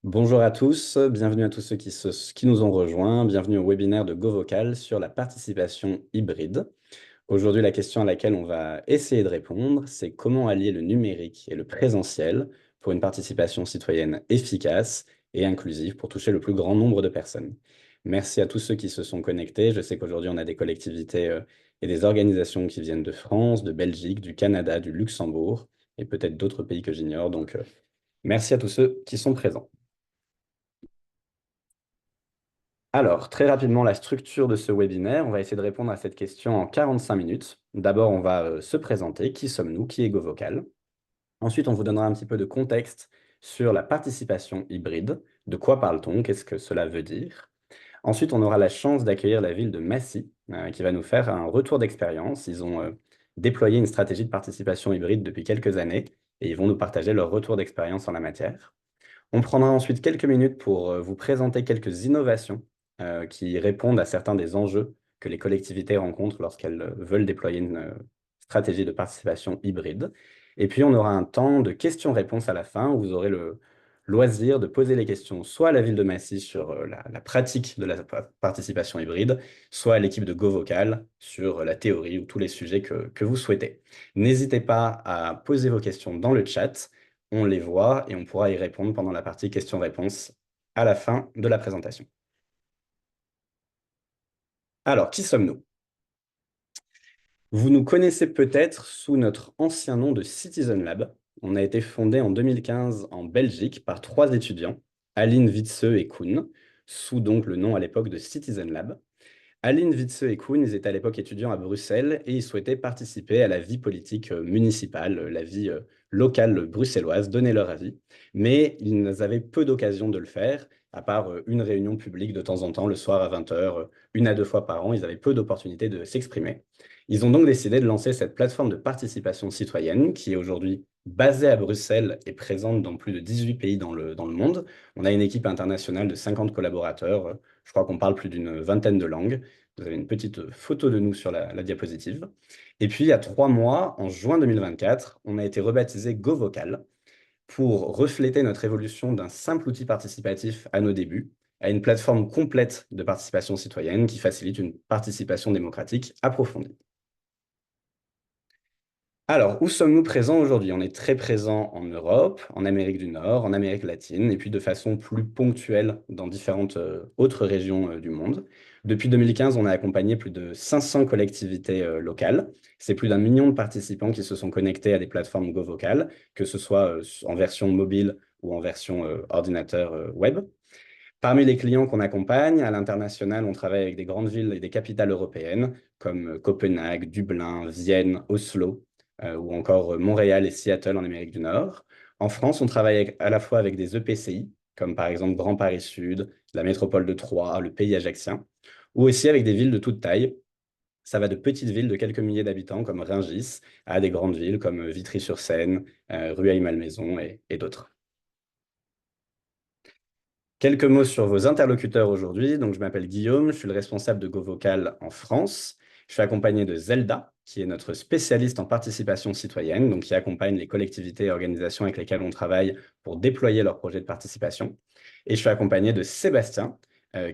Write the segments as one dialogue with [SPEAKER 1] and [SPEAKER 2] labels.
[SPEAKER 1] Bonjour à tous, bienvenue à tous ceux qui nous ont rejoints, bienvenue au webinaire de GoVocal sur la participation hybride. Aujourd'hui, la question à laquelle on va essayer de répondre, c'est comment allier le numérique et le présentiel pour une participation citoyenne efficace et inclusive pour toucher le plus grand nombre de personnes. Merci à tous ceux qui se sont connectés. Je sais qu'aujourd'hui, on a des collectivités et des organisations qui viennent de France, de Belgique, du Canada, du Luxembourg et peut-être d'autres pays que j'ignore. Donc, merci à tous ceux qui sont présents. Alors, très rapidement, la structure de ce webinaire, on va essayer de répondre à cette question en 45 minutes. D'abord, on va se présenter. Qui sommes-nous? Qui est GoVocal? Ensuite, on vous donnera un petit peu de contexte sur la participation hybride. De quoi parle-t-on? Qu'est-ce que cela veut dire? Ensuite, on aura la chance d'accueillir la ville de Massy, qui va nous faire un retour d'expérience. Ils ont déployé une stratégie de participation hybride depuis quelques années et ils vont nous partager leur retour d'expérience en la matière. On prendra ensuite quelques minutes pour vous présenter quelques innovations qui répondent à certains des enjeux que les collectivités rencontrent lorsqu'elles veulent déployer une stratégie de participation hybride. Et puis, on aura un temps de questions-réponses à la fin où vous aurez le loisir de poser les questions soit à la ville de Massy sur la pratique de la participation hybride, soit à l'équipe de GoVocal sur la théorie ou tous les sujets que vous souhaitez. N'hésitez pas à poser vos questions dans le chat. On les voit et on pourra y répondre pendant la partie questions-réponses à la fin de la présentation. Alors, qui sommes-nous? Vous nous connaissez peut-être sous notre ancien nom de Citizen Lab. On a été fondé en 2015 en Belgique par 3 étudiants, Aline, Wietse et Koen, sous donc le nom à l'époque de Citizen Lab. Aline, Wietse et Koen, ils étaient à l'époque étudiants à Bruxelles et ils souhaitaient participer à la vie politique municipale, la vie locale bruxelloise, donner leur avis. Mais ils avaient peu d'occasion de le faire, à part une réunion publique de temps en temps, le soir à 20 heures, une à deux fois par an. Ils avaient peu d'opportunités de s'exprimer. Ils ont donc décidé de lancer cette plateforme de participation citoyenne qui est aujourd'hui basée à Bruxelles et présente dans plus de 18 pays dans le monde. On a une équipe internationale de 50 collaborateurs. Je crois qu'on parle plus d'une vingtaine de langues. Vous avez une petite photo de nous sur la diapositive. Et puis, il y a 3 mois, en juin 2024, on a été rebaptisé GoVocal pour refléter notre évolution d'un simple outil participatif à nos débuts à une plateforme complète de participation citoyenne qui facilite une participation démocratique approfondie. Alors, où sommes-nous présents aujourd'hui? On est très présents en Europe, en Amérique du Nord, en Amérique latine, et puis de façon plus ponctuelle dans différentes autres régions du monde. Depuis 2015, on a accompagné plus de 500 collectivités locales. C'est plus d'1 million de participants qui se sont connectés à des plateformes GoVocal, que ce soit en version mobile ou en version ordinateur web. Parmi les clients qu'on accompagne, à l'international, on travaille avec des grandes villes et des capitales européennes comme Copenhague, Dublin, Vienne, Oslo, ou encore Montréal et Seattle en Amérique du Nord. En France, on travaille à la fois avec des EPCI, comme par exemple Grand Paris Sud, la métropole de Troyes, le pays ajaxien, ou aussi avec des villes de toute taille. Ça va de petites villes de quelques milliers d'habitants comme Rungis à des grandes villes comme Vitry-sur-Seine, Rueil-Malmaison et d'autres. Quelques mots sur vos interlocuteurs aujourd'hui. Donc, je m'appelle Guillaume, je suis le responsable de GoVocal en France. Je suis accompagné de Zelda, qui est notre spécialiste en participation citoyenne, donc qui accompagne les collectivités et organisations avec lesquelles on travaille pour déployer leurs projets de participation. Et je suis accompagné de Sébastien,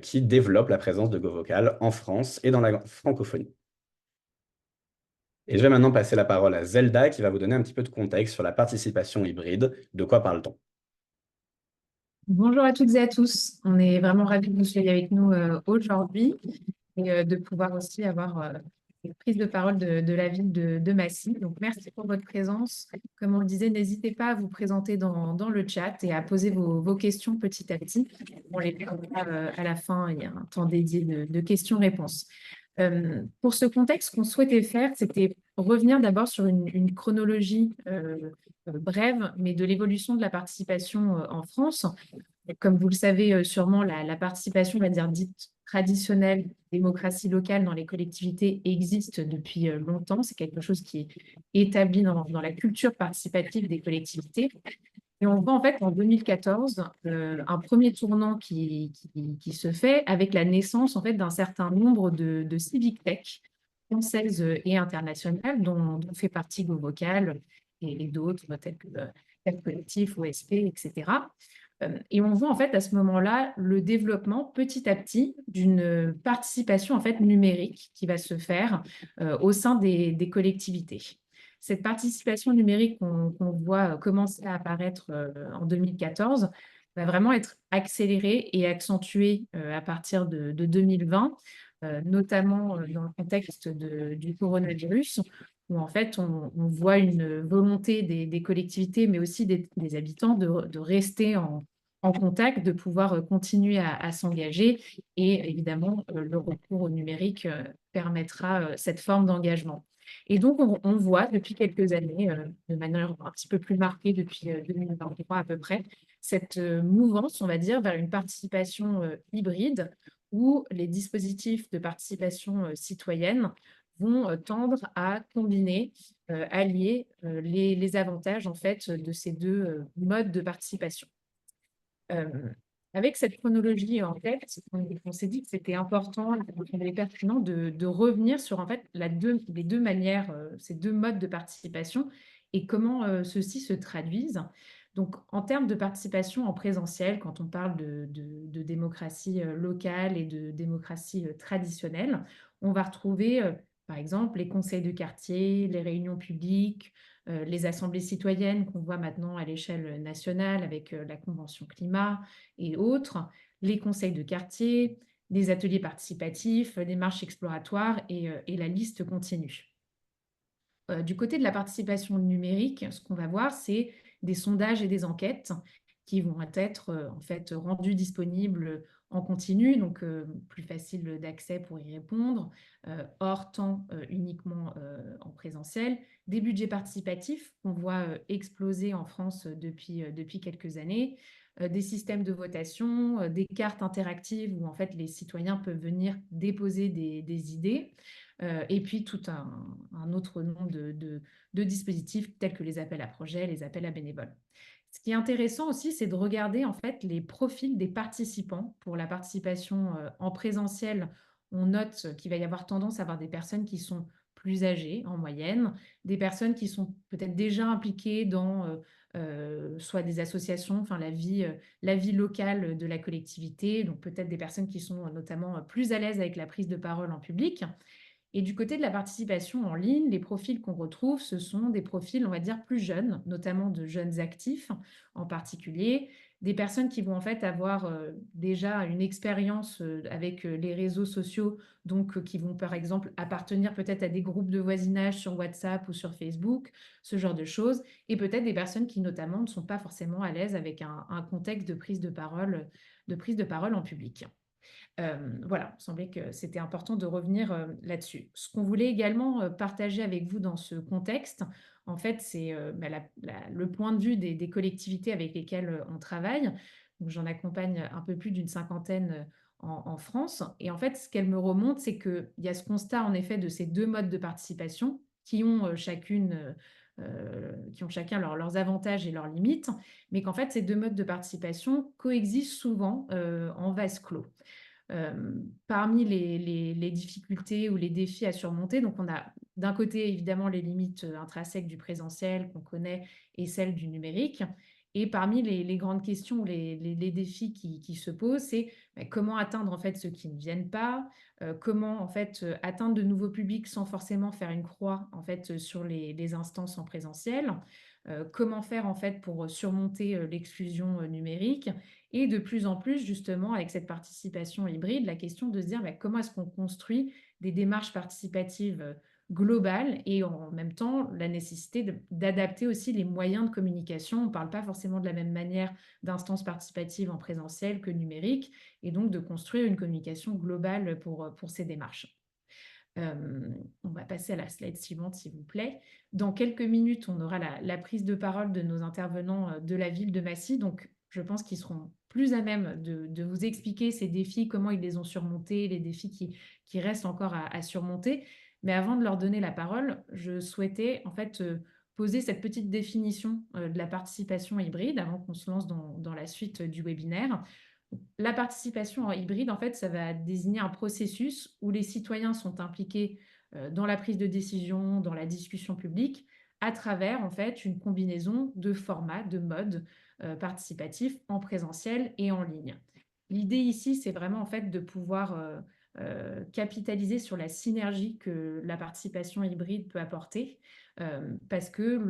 [SPEAKER 1] qui développe la présence de GoVocal en France et dans la francophonie. Et je vais maintenant passer la parole à Zelda, qui va vous donner un petit peu de contexte sur la participation hybride. De quoi parle-t-on?
[SPEAKER 2] Bonjour à toutes et à tous. On est vraiment ravis que vous soyez avec nous aujourd'hui et de pouvoir aussi avoir une prise de parole de la ville de Massy. Donc, merci pour votre présence. Comme on le disait, n'hésitez pas à vous présenter dans le chat et à poser vos questions petit à petit. On les prendra à la fin. Il y a un temps dédié de questions-réponses. Pour ce contexte, ce qu'on souhaitait faire, c'était revenir d'abord sur une chronologie brève, mais de l'évolution de la participation en France. Comme vous le savez sûrement, la participation, on va dire, dite traditionnelle, démocratie locale dans les collectivités existe depuis longtemps. C'est quelque chose qui est établi dans la culture participative des collectivités. Et on voit en fait en 2014 un premier tournant qui se fait avec la naissance en fait d'un certain nombre de civic tech françaises et internationales dont fait partie GoVocal et d'autres tels que Tel Collectif, OSP, etc. Et on voit en fait à ce moment-là le développement petit à petit d'une participation en fait numérique qui va se faire au sein des collectivités. Cette participation numérique qu'on voit commencer à apparaître en 2014 va vraiment être accélérée et accentuée à partir de 2020, notamment dans le contexte du coronavirus, où en fait on voit une volonté des collectivités, mais aussi des habitants de rester en contact, de pouvoir continuer à s'engager. Et évidemment, le recours au numérique permettra cette forme d'engagement. Et donc, on voit depuis quelques années, de manière un petit peu plus marquée depuis 2023 à peu près, cette mouvance, on va dire, vers une participation hybride où les dispositifs de participation citoyenne vont tendre à combiner, allier les avantages en fait de ces deux modes de participation. Euh, Avec cette chronologie en tête, on s'est dit que c'était important, qu'il semblait pertinent de revenir sur en fait les deux manières, ces deux modes de participation et comment ceux-ci se traduisent. Donc, en termes de participation en présentiel, quand on parle de démocratie locale et de démocratie traditionnelle, on va retrouver, par exemple, les conseils de quartier, les réunions publiques, les assemblées citoyennes qu'on voit maintenant à l'échelle nationale avec la Convention climat et autres, les conseils de quartier, les ateliers participatifs, les marches exploratoires et la liste continue. Du côté de la participation numérique, ce qu'on va voir, c'est des sondages et des enquêtes qui vont être en fait rendus disponibles en continu, donc plus facile d'accès pour y répondre, hors temps uniquement en présentiel, des budgets participatifs qu'on voit exploser en France depuis quelques années, des systèmes de votation, des cartes interactives où en fait les citoyens peuvent venir déposer des idées. Et puis tout un autre nombre de dispositifs tels que les appels à projets, les appels à bénévoles. Ce qui est intéressant aussi, c'est de regarder en fait les profils des participants. Pour la participation en présentiel, on note qu'il va y avoir tendance à avoir des personnes qui sont plus âgées en moyenne, des personnes qui sont peut-être déjà impliquées dans soit des associations, enfin la vie locale de la collectivité, donc peut-être des personnes qui sont notamment plus à l'aise avec la prise de parole en public. Et du côté de la participation en ligne, les profils qu'on retrouve, ce sont des profils, on va dire, plus jeunes, notamment de jeunes actifs en particulier, des personnes qui vont en fait avoir déjà une expérience avec les réseaux sociaux, donc qui vont par exemple appartenir peut-être à des groupes de voisinage sur WhatsApp ou sur Facebook, ce genre de choses, et peut-être des personnes qui notamment ne sont pas forcément à l'aise avec un contexte de prise de parole en public. Voilà, il me semblait que c'était important de revenir là-dessus. Ce qu'on voulait également partager avec vous dans ce contexte, en fait, c'est le point de vue des collectivités avec lesquelles on travaille. Donc, j'en accompagne un peu plus d'une cinquantaine en France. Et en fait, ce qu'elle me remonte, c'est qu'il y a ce constat, en effet, de ces deux modes de participation qui ont qui ont chacun leurs avantages et leurs limites, mais qu'en fait, ces deux modes de participation coexistent souvent en vase clos. Parmi les difficultés ou les défis à surmonter, donc on a d'un côté évidemment les limites intrinsèques du présentiel qu'on connaît et celles du numérique. Et parmi les grandes questions ou les défis qui se posent, c'est comment atteindre en fait ceux qui ne viennent pas, comment en fait atteindre de nouveaux publics sans forcément faire une croix en fait sur les instances en présentiel, comment faire en fait pour surmonter l'exclusion numérique et de plus en plus, justement, avec cette participation hybride, la question de se dire comment est-ce qu'on construit des démarches participatives globales et en même temps la nécessité d'adapter aussi les moyens de communication. On ne parle pas forcément de la même manière d'instances participatives en présentiel que numérique et donc de construire une communication globale pour ces démarches. On va passer à la slide suivante, s'il vous plaît. Dans quelques minutes, on aura la prise de parole de nos intervenants de la ville de Massy. Donc, je pense qu'ils seront plus à même de vous expliquer ces défis, comment ils les ont surmontés, les défis qui restent encore à surmonter. Mais avant de leur donner la parole, je souhaitais en fait poser cette petite définition de la participation hybride avant qu'on se lance dans la suite du webinaire. La participation en hybride, en fait, ça va désigner un processus où les citoyens sont impliqués dans la prise de décision, dans la discussion publique, à travers en fait une combinaison de formats, de modes, participatif en présentiel et en ligne. L'idée ici, c'est vraiment en fait de pouvoir capitaliser sur la synergie que la participation hybride peut apporter, parce que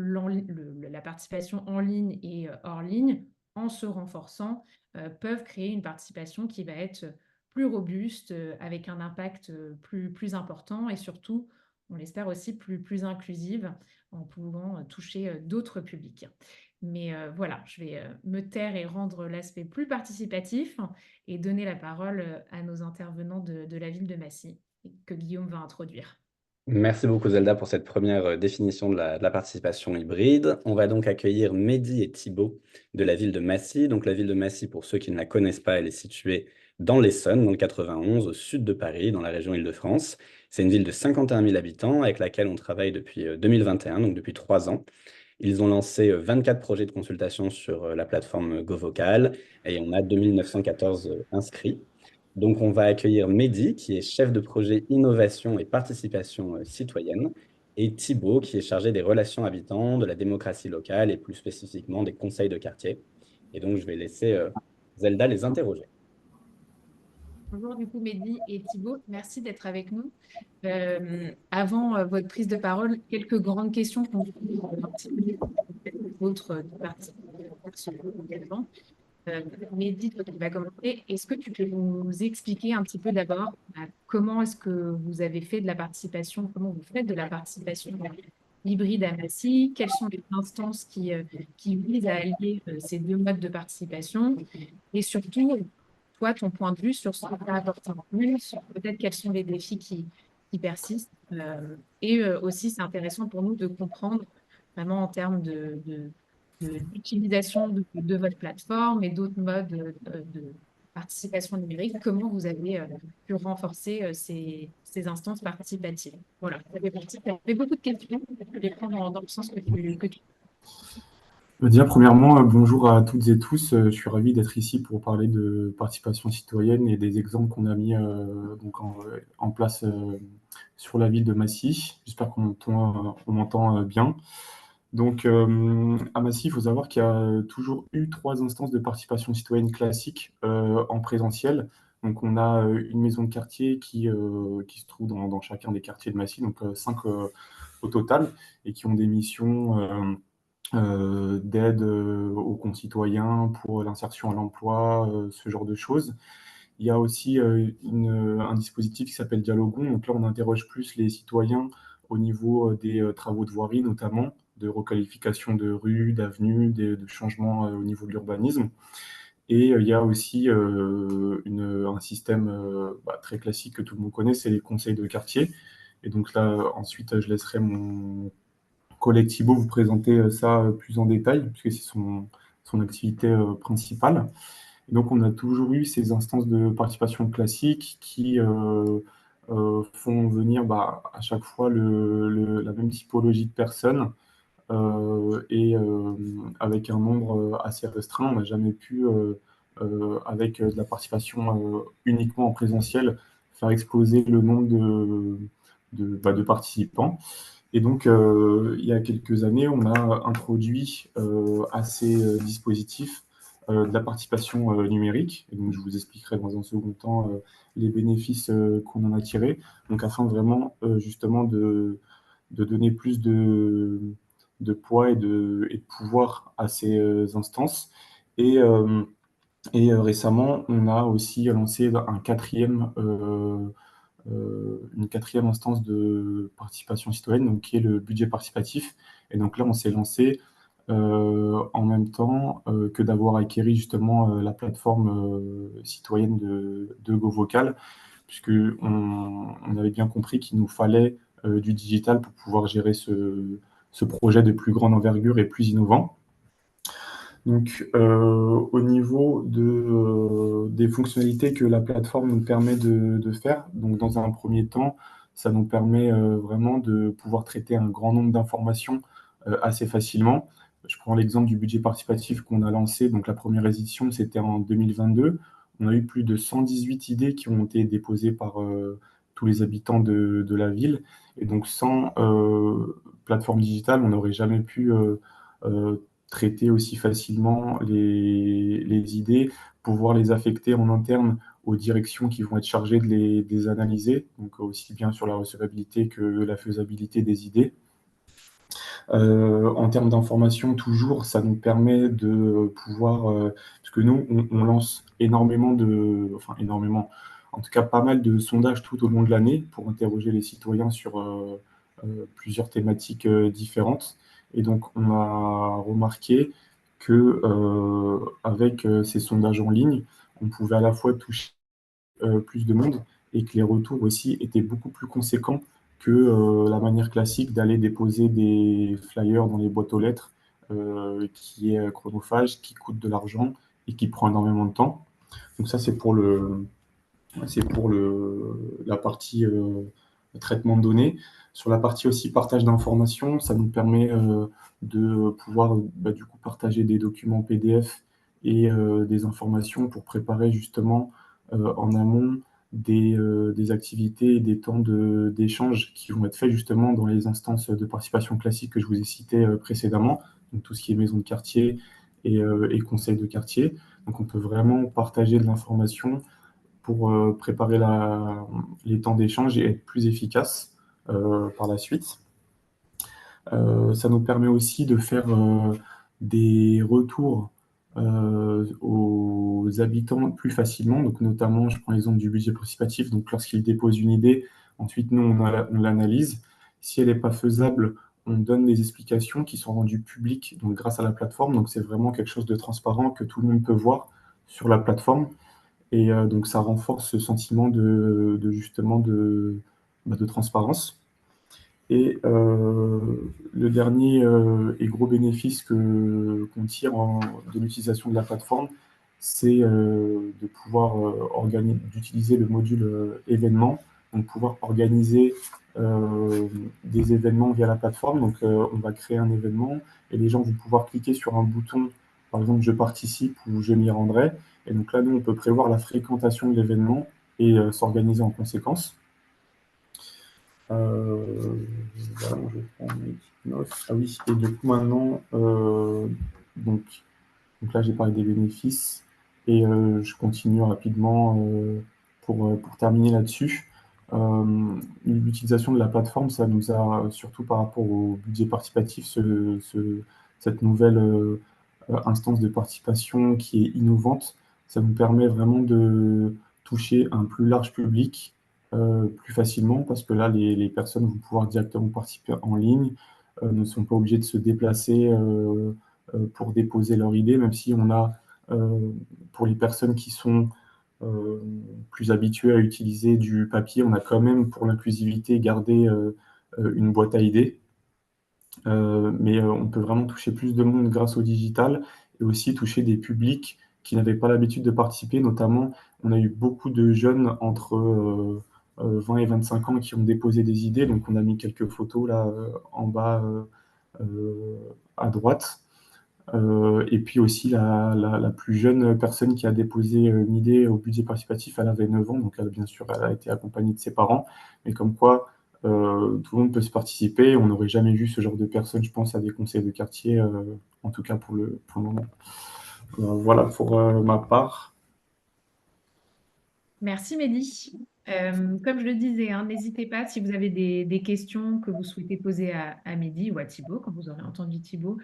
[SPEAKER 2] la participation en ligne et hors ligne, en se renforçant, peuvent créer une participation qui va être plus robuste, avec un impact plus important et surtout, on l'espère aussi, plus inclusive en pouvant toucher d'autres publics. Mais voilà, je vais me taire et rendre l'aspect plus participatif et donner la parole à nos intervenants de la ville de Massy que Guillaume va introduire.
[SPEAKER 1] Merci beaucoup Zelda pour cette première définition de la participation hybride. On va donc accueillir Mehdi et Thibaut de la ville de Massy. Donc la ville de Massy, pour ceux qui ne la connaissent pas, elle est située dans l'Essonne, dans le 91, au sud de Paris, dans la région Île-de-France. C'est une ville de 51 000 habitants avec laquelle on travaille depuis 2021, donc depuis 3 ans. Ils ont lancé 24 projets de consultation sur la plateforme GoVocal et on a 2914 inscrits. Donc, on va accueillir Mehdi, qui est chef de projet innovation et participation citoyenne, et Thibaut, qui est chargé des relations habitants, de la démocratie locale et plus spécifiquement des conseils de quartier. Et donc, je vais laisser Zelda les interroger.
[SPEAKER 2] Bonjour du coup Mehdi et Thibaut, merci d'être avec nous. Avant votre prise de parole, quelques grandes questions qu'on un petit peu votre partie également. Mehdi, toi qui vas commencer, est-ce que tu peux nous expliquer un petit peu d'abord comment est-ce que vous avez fait de la participation, comment vous faites de la participation hybride à Massy, quelles sont les instances qui visent à allier ces deux modes de participation et surtout, toi, ton point de vue sur ce que tu as apporté en plus, sur peut-être quels sont les défis qui persistent. Et aussi, c'est intéressant pour nous de comprendre vraiment en termes d'utilisation de votre plateforme et d'autres modes de participation numérique, comment vous avez pu renforcer ces instances participatives. Voilà, ça fait beaucoup de questions, je vais les prendre dans le sens que tu...
[SPEAKER 3] Déjà, premièrement, bonjour à toutes et tous. Je suis ravi d'être ici pour parler de participation citoyenne et des exemples qu'on a mis donc en place sur la ville de Massy. J'espère on m'entend bien. Donc, à Massy, il faut savoir qu'il y a toujours eu 3 instances de participation citoyenne classique en présentiel. Donc, on a une maison de quartier qui se trouve dans chacun des quartiers de Massy, donc 5 au total, et qui ont des missions d'aide aux concitoyens pour l'insertion à l'emploi, ce genre de choses. Il y a aussi un dispositif qui s'appelle Dialogon. Donc là, on interroge plus les citoyens au niveau des travaux de voirie, notamment de requalification de rues, d'avenues, de changements au niveau de l'urbanisme. Et il y a aussi un système très classique que tout le monde connaît, c'est les conseils de quartier. Et donc là, ensuite, je laisserai mon collègue Thibaut vous présenter ça plus en détail, puisque c'est son activité principale. Et donc, on a toujours eu ces instances de participation classiques qui font venir à chaque fois la même typologie de personnes et avec un nombre assez restreint. On n'a jamais pu, avec de la participation uniquement en présentiel, faire exploser le nombre de participants. Et donc, il y a quelques années, on a introduit à ces dispositifs de la participation numérique. Et donc, je vous expliquerai dans un second temps les bénéfices qu'on en a tirés. Donc, afin vraiment, justement, de donner plus de poids et de pouvoir à ces instances. Et, récemment, on a aussi lancé une quatrième instance de participation citoyenne, donc qui est le budget participatif. Et donc là, on s'est lancé en même temps que d'avoir acquéri justement la plateforme citoyenne de GoVocal, puisque on avait bien compris qu'il nous fallait du digital pour pouvoir gérer ce projet de plus grande envergure et plus innovant. Donc, au niveau des fonctionnalités que la plateforme nous permet de faire, donc dans un premier temps, ça nous permet vraiment de pouvoir traiter un grand nombre d'informations assez facilement. Je prends l'exemple du budget participatif qu'on a lancé. Donc, la première édition, c'était en 2022. On a eu plus de 118 idées qui ont été déposées par tous les habitants de la ville. Et donc, sans plateforme digitale, on n'aurait jamais pu traiter aussi facilement les idées, pouvoir les affecter en interne aux directions qui vont être chargées de les analyser, donc aussi bien sur la recevabilité que la faisabilité des idées. En termes d'information, toujours, ça nous permet de pouvoir, parce que nous, on lance énormément enfin énormément, en tout cas pas mal de sondages tout au long de l'année pour interroger les citoyens sur plusieurs thématiques différentes. Et donc, on a remarqué que avec ces sondages en ligne, on pouvait à la fois toucher plus de monde et que les retours aussi étaient beaucoup plus conséquents que la manière classique d'aller déposer des flyers dans les boîtes aux lettres, qui est chronophage, qui coûte de l'argent et qui prend énormément de temps. Donc ça, la partie traitement de données. Sur la partie aussi partage d'informations, ça nous permet de pouvoir du coup partager des documents PDF et des informations pour préparer justement en amont des activités et des temps d'échange qui vont être faits justement dans les instances de participation classiques que je vous ai citées précédemment, donc tout ce qui est maison de quartier et conseil de quartier. Donc on peut vraiment partager de l'information pour préparer les temps d'échange et être plus efficace par la suite. Ça nous permet aussi de faire des retours aux habitants plus facilement. Donc, notamment, je prends l'exemple du budget participatif. Donc, lorsqu'ils déposent une idée, ensuite, nous, on l'analyse. Si elle n'est pas faisable, on donne des explications qui sont rendues publiques donc, grâce à la plateforme. Donc, c'est vraiment quelque chose de transparent que tout le monde peut voir sur la plateforme. Et donc, ça renforce ce sentiment justement de transparence. Et le dernier et gros bénéfice qu'on tire de l'utilisation de la plateforme, c'est de pouvoir d'utiliser le module événement, donc pouvoir organiser des événements via la plateforme. Donc on va créer un événement et les gens vont pouvoir cliquer sur un bouton, par exemple je participe ou je m'y rendrai. Et donc là, nous, on peut prévoir la fréquentation de l'événement et s'organiser en conséquence. Voilà, je prends mes petites notes. Ah oui, et du coup maintenant, donc là j'ai parlé des bénéfices et je continue rapidement pour terminer là-dessus. L'utilisation de la plateforme, ça nous a, surtout par rapport au budget participatif, cette nouvelle instance de participation qui est innovante, ça nous permet vraiment de toucher un plus large public plus facilement parce que là, les personnes vont pouvoir directement participer en ligne, ne sont pas obligées de se déplacer pour déposer leur idée, même si on a, pour les personnes qui sont plus habituées à utiliser du papier, on a quand même, pour l'inclusivité, gardé une boîte à idées. Mais on peut vraiment toucher plus de monde grâce au digital et aussi toucher des publics qui n'avaient pas l'habitude de participer. Notamment, on a eu beaucoup de jeunes entre 20 et 25 ans qui ont déposé des idées. Donc, on a mis quelques photos là en bas à droite. Et puis aussi, la plus jeune personne qui a déposé une idée au budget participatif, elle avait 9 ans. Donc, bien sûr, elle a été accompagnée de ses parents. Mais comme quoi, tout le monde peut se participer. On n'aurait jamais vu ce genre de personnes, je pense, à des conseils de quartier, en tout cas pour le moment. Voilà pour ma part.
[SPEAKER 2] Merci Mehdi. Comme je le disais, hein, n'hésitez pas si vous avez des questions que vous souhaitez poser à Mehdi ou à Thibaut, quand vous aurez entendu Thibaut,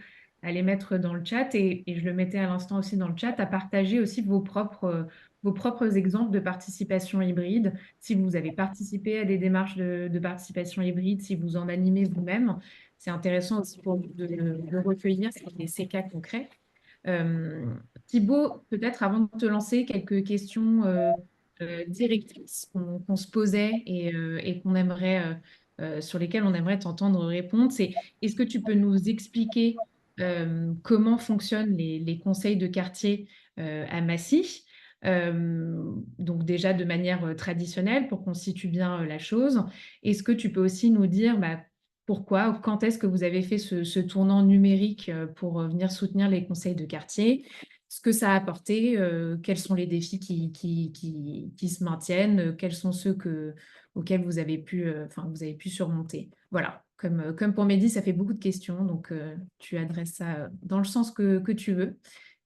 [SPEAKER 2] à les mettre dans le chat et je le mettais à l'instant aussi dans le chat, à partager aussi vos propres exemples de participation hybride. Si vous avez participé à des démarches de participation hybride, si vous en animez vous-même, c'est intéressant aussi pour vous de recueillir ces cas concrets. Thibaut, peut-être avant de te lancer, quelques questions directrices qu'on se posait et qu'on aimerait, sur lesquelles on aimerait t'entendre répondre. C'est, est-ce que tu peux nous expliquer comment fonctionnent les conseils de quartier à Massy? Donc déjà de manière traditionnelle pour qu'on situe bien la chose. Est-ce que tu peux aussi nous dire pourquoi ou quand est-ce que vous avez fait ce tournant numérique pour venir soutenir les conseils de quartier? ce que ça a apporté, quels sont les défis qui se maintiennent, quels sont ceux auxquels vous avez vous avez pu surmonter. Voilà, comme pour Mehdi, ça fait beaucoup de questions, donc tu adresses ça dans le sens que tu veux,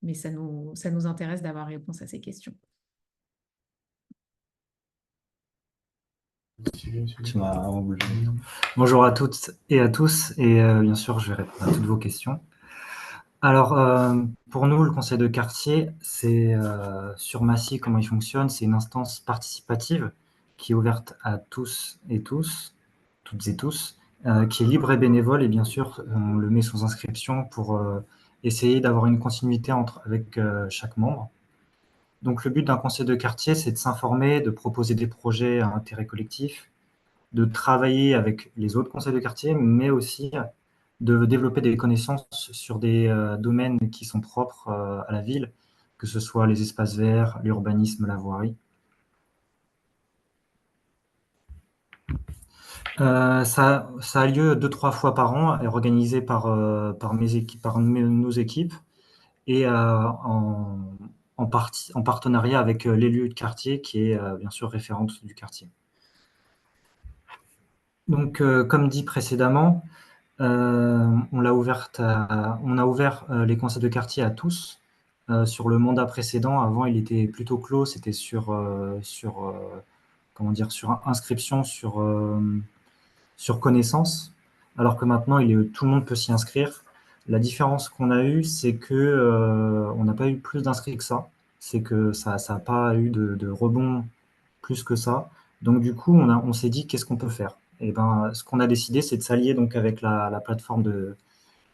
[SPEAKER 2] mais ça nous intéresse d'avoir réponse à ces questions.
[SPEAKER 4] Tu m'as obligé. Bonjour à toutes et à tous, et bien sûr, je vais répondre à toutes vos questions. Alors, pour nous, le conseil de quartier, c'est sur Massy, comment il fonctionne, c'est une instance participative qui est ouverte à tous et tous, toutes et tous, qui est libre et bénévole, et bien sûr, on le met sous inscription pour essayer d'avoir une continuité avec chaque membre. Donc, le but d'un conseil de quartier, c'est de s'informer, de proposer des projets à intérêt collectif, de travailler avec les autres conseils de quartier, mais aussi de développer des connaissances sur des domaines qui sont propres à la ville, que ce soit les espaces verts, l'urbanisme, la voirie. Ça a lieu 2-3 fois par an, et organisé par nos équipes, et en partenariat avec l'élu de quartier, qui est bien sûr référente du quartier. Donc, comme dit précédemment, on a ouvert les conseils de quartier à tous. Sur le mandat précédent, avant, il était plutôt clos, c'était sur inscription, sur connaissance, alors que maintenant, tout le monde peut s'y inscrire. La différence qu'on a eue, c'est que on n'a pas eu plus d'inscrits que ça. C'est que ça n'a pas eu de rebond plus que ça. Donc du coup, on s'est dit qu'est-ce qu'on peut faire. Et ben, ce qu'on a décidé, c'est de s'allier donc avec la plateforme de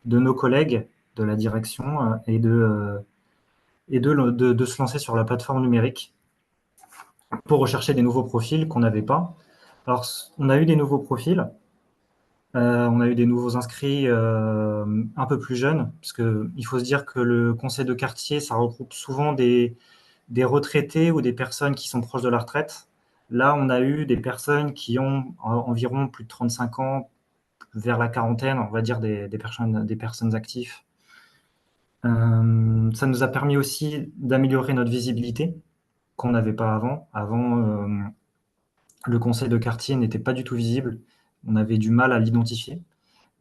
[SPEAKER 4] nos collègues de la direction et de se lancer sur la plateforme numérique pour rechercher des nouveaux profils qu'on n'avait pas. Alors, on a eu des nouveaux profils. On a eu des nouveaux inscrits un peu plus jeunes, parce qu'il faut se dire que le conseil de quartier, ça regroupe souvent des retraités ou des personnes qui sont proches de la retraite. Là, on a eu des personnes qui ont environ plus de 35 ans, vers la quarantaine, on va dire des personnes actives. Ça nous a permis aussi d'améliorer notre visibilité, qu'on n'avait pas avant. Avant, le conseil de quartier n'était pas du tout visible. On avait du mal à l'identifier.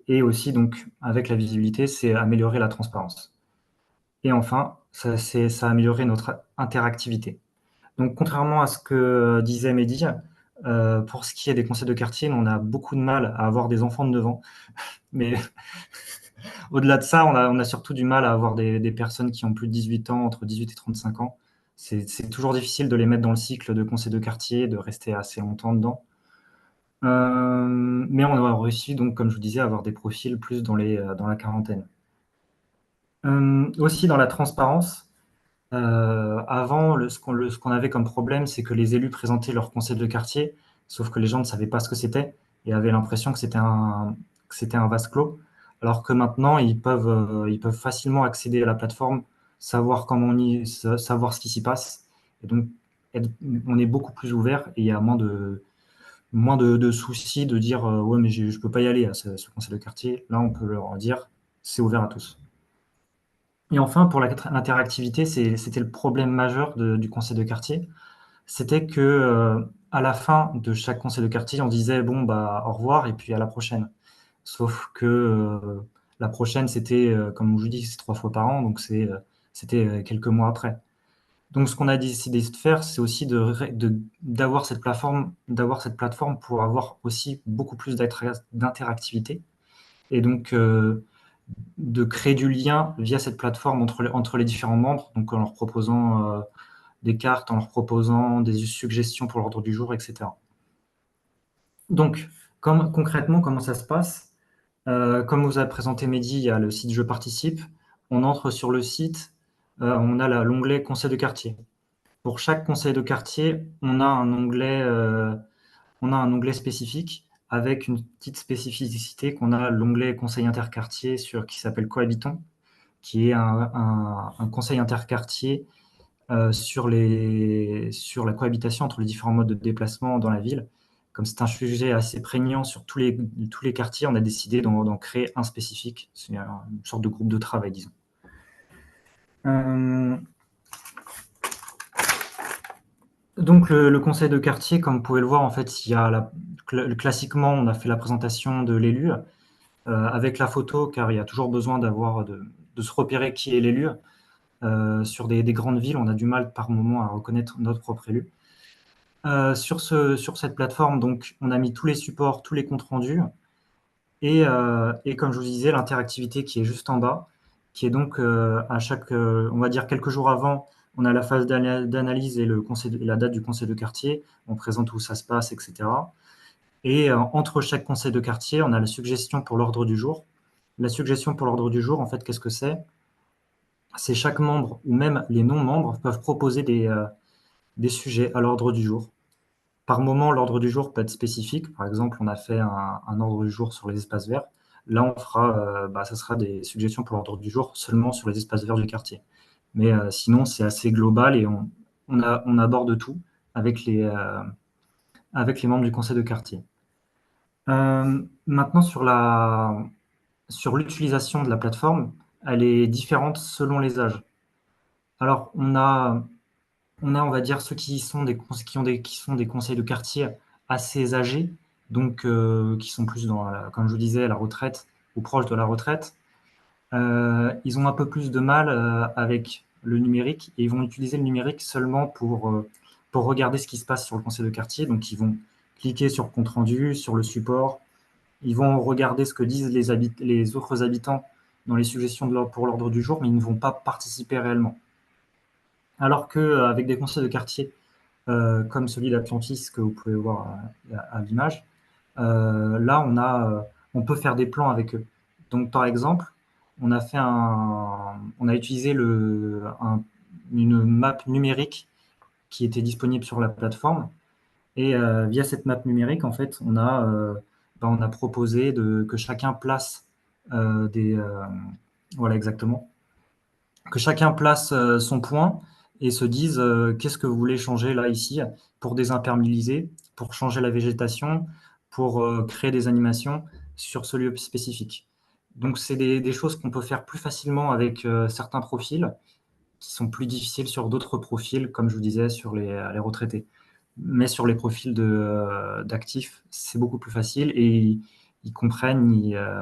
[SPEAKER 4] Et aussi, donc, avec la visibilité, c'est améliorer la transparence. Et enfin, ça a amélioré notre interactivité. Donc, contrairement à ce que disait Mehdi, pour ce qui est des conseils de quartier, on a beaucoup de mal à avoir des enfants de 9 ans. Mais au-delà de ça, on a surtout du mal à avoir des personnes qui ont plus de 18 ans, entre 18 et 35 ans. C'est toujours difficile de les mettre dans le cycle de conseil de quartier, de rester assez longtemps dedans. Mais on a réussi, donc, comme je vous disais, à avoir des profils plus dans la quarantaine. Aussi dans la transparence, avant, ce qu'on avait comme problème, c'est que les élus présentaient leur conseil de quartier, sauf que les gens ne savaient pas ce que c'était et avaient l'impression que c'était un vase clos. Alors que maintenant, ils peuvent facilement accéder à la plateforme, savoir savoir ce qui s'y passe. Et donc, on est beaucoup plus ouvert et il y a moins de soucis de dire ouais, mais je ne peux pas y aller à ce conseil de quartier. Là, on peut leur dire c'est ouvert à tous. Et enfin, pour l'interactivité, c'était le problème majeur du conseil de quartier. C'était que à la fin de chaque conseil de quartier, on disait bon bah au revoir et puis à la prochaine. Sauf que la prochaine, c'était comme je vous dis, c'est 3 fois par an, donc c'était quelques mois après. Donc ce qu'on a décidé de faire, c'est aussi d'avoir cette plateforme pour avoir aussi beaucoup plus d'interactivité. Et donc de créer du lien via cette plateforme entre les différents membres, donc en leur proposant des cartes, en leur proposant des suggestions pour l'ordre du jour, etc. Donc, concrètement, comment ça se passe? Comme vous a présenté Mehdi, il y a le site Je participe. On entre sur le site, on a l'onglet Conseil de quartier. Pour chaque conseil de quartier, on a un onglet spécifique avec une petite spécificité qu'on a l'onglet Conseil interquartier qui s'appelle Cohabitons, qui est un conseil interquartier sur la cohabitation entre les différents modes de déplacement dans la ville. Comme c'est un sujet assez prégnant sur tous les quartiers, on a décidé d'en créer un spécifique. C'est une sorte de groupe de travail, disons. Euh, Donc le conseil de quartier, comme vous pouvez le voir, en fait, il y a classiquement, on a fait la présentation de l'élu avec la photo, car il y a toujours besoin de se repérer qui est l'élu. Sur des grandes villes, on a du mal par moment à reconnaître notre propre élu. Sur cette plateforme, donc, on a mis tous les supports, tous les comptes rendus, et comme je vous disais, l'interactivité qui est juste en bas, qui est donc à chaque, on va dire quelques jours avant, on a la phase d'analyse et la date du conseil de quartier, on présente où ça se passe, etc. Et entre chaque conseil de quartier, on a la suggestion pour l'ordre du jour. La suggestion pour l'ordre du jour, en fait, qu'est-ce que c'est? C'est chaque membre ou même les non-membres peuvent proposer des sujets à l'ordre du jour. Par moment, l'ordre du jour peut être spécifique. Par exemple, on a fait un ordre du jour sur les espaces verts. Là, ça sera des suggestions pour l'ordre du jour seulement sur les espaces verts du quartier. Mais sinon, c'est assez global et on aborde tout avec avec les membres du conseil de quartier. Maintenant, sur l'utilisation de la plateforme, elle est différente selon les âges. Alors, on va dire, ceux qui sont des conseils de quartier assez âgés, donc qui sont plus comme je vous disais, la retraite ou proche de la retraite. Ils ont un peu plus de mal avec le numérique et ils vont utiliser le numérique seulement pour regarder ce qui se passe sur le conseil de quartier. Donc, ils vont cliquer sur compte rendu, sur le support. Ils vont regarder ce que disent les autres habitants dans les suggestions pour l'ordre du jour, mais ils ne vont pas participer réellement. Alors qu'avec des conseils de quartier, comme celui d'Atlantis que vous pouvez voir à l'image, là, on peut faire des plans avec eux. Donc, par exemple, on a utilisé une map numérique qui était disponible sur la plateforme. Et via cette map numérique, en fait, on a proposé que chacun place voilà exactement, que chacun place son point et se dise qu'est-ce que vous voulez changer là ici pour désimperméabiliser, pour changer la végétation, pour créer des animations sur ce lieu spécifique. Donc c'est des choses qu'on peut faire plus facilement avec certains profils qui sont plus difficiles sur d'autres profils, comme je vous disais, sur les retraités. Mais sur les profils d'actifs, c'est beaucoup plus facile et ils comprennent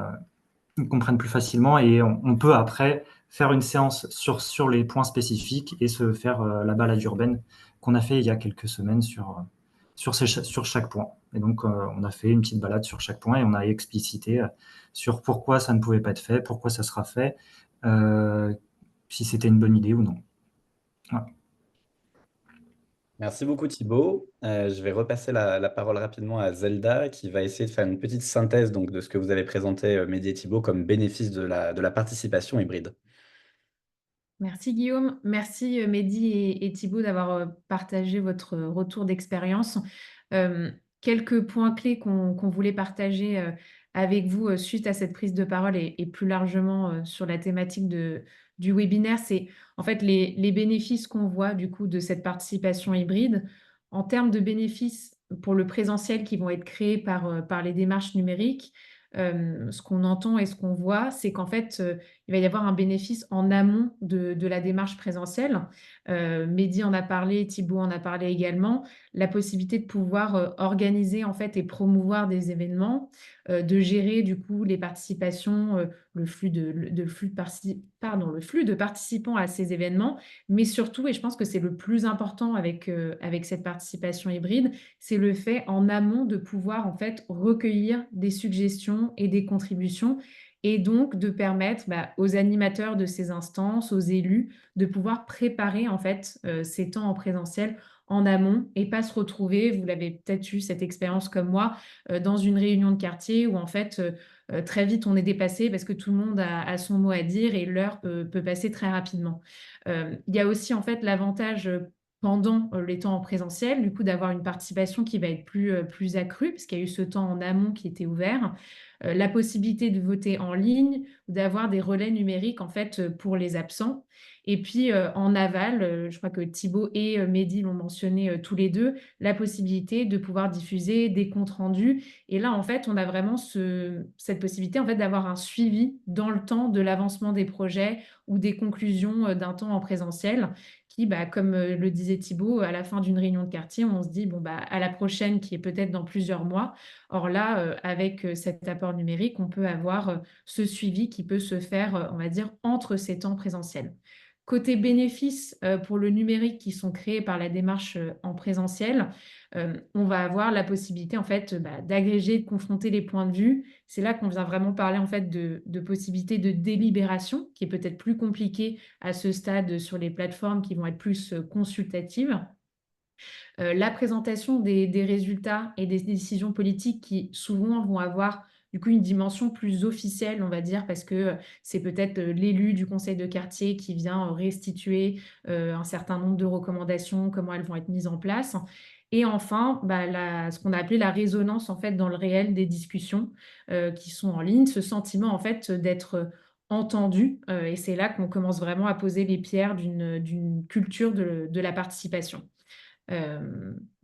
[SPEAKER 4] plus facilement et on peut après faire une séance sur les points spécifiques et se faire la balade urbaine qu'on a fait il y a quelques semaines sur chaque point. Et donc, on a fait une petite balade sur chaque point et on a explicité sur pourquoi ça ne pouvait pas être fait, pourquoi ça sera fait, euh, si c'était une bonne idée ou non. Voilà.
[SPEAKER 1] Merci beaucoup Thibaut. Je vais repasser la parole rapidement à Zelda qui va essayer de faire une petite synthèse donc, de ce que vous avez présenté, Mehdi et Thibaut, comme bénéfice de la participation hybride.
[SPEAKER 2] Merci Guillaume, merci Mehdi et Thibaut d'avoir partagé votre retour d'expérience. Euh, Quelques points clés qu'on voulait partager avec vous suite à cette prise de parole et plus largement sur la thématique du webinaire, c'est en fait les bénéfices qu'on voit du coup de cette participation hybride en termes de bénéfices pour le présentiel qui vont être créés par les démarches numériques. Ce qu'on entend et ce qu'on voit, c'est qu'en fait, il va y avoir un bénéfice en amont de la démarche présentielle. Mehdi en a parlé, Thibaut en a parlé également. La possibilité de pouvoir organiser en fait et promouvoir des événements, de gérer du coup les participations, le flux le flux de participants à ces événements, mais surtout, et je pense que c'est le plus important avec cette participation hybride, c'est le fait en amont de pouvoir en fait recueillir des suggestions et des contributions et donc de permettre aux animateurs de ces instances, aux élus, de pouvoir préparer en fait ces temps en présentiel en amont et pas se retrouver, vous l'avez peut-être eu cette expérience comme moi, dans une réunion de quartier où en fait très vite on est dépassé parce que tout le monde a son mot à dire et l'heure peut passer très rapidement. Il y a aussi en fait l'avantage pendant les temps en présentiel, du coup d'avoir une participation qui va être plus accrue, parce qu'il y a eu ce temps en amont qui était ouvert, la possibilité de voter en ligne, ou d'avoir des relais numériques en fait pour les absents. Et puis en aval, je crois que Thibaut et Mehdi l'ont mentionné tous les deux, la possibilité de pouvoir diffuser des comptes rendus. Et là, en fait, on a vraiment cette possibilité en fait, d'avoir un suivi dans le temps de l'avancement des projets ou des conclusions d'un temps en présentiel qui, bah, comme le disait Thibaut, à la fin d'une réunion de quartier, on se dit, bon, bah, à la prochaine qui est peut-être dans plusieurs mois. Or là, avec cet apport numérique, on peut avoir ce suivi qui peut se faire, on va dire, entre ces temps présentiels. Côté bénéfices pour le numérique qui sont créés par la démarche en présentiel, on va avoir la possibilité en fait bah, d'agréger, de confronter les points de vue. C'est là qu'on vient vraiment parler en fait de possibilités de délibération, qui est peut-être plus compliquée à ce stade sur les plateformes qui vont être plus consultatives. La présentation des résultats et des décisions politiques qui souvent vont avoir du coup une dimension plus officielle, on va dire, parce que c'est peut-être l'élu du conseil de quartier qui vient restituer un certain nombre de recommandations, comment elles vont être mises en place. Et enfin, bah, ce qu'on a appelé la résonance en fait dans le réel des discussions qui sont en ligne, ce sentiment en fait d'être entendu. Et c'est là qu'on commence vraiment à poser les pierres d'une culture de la participation.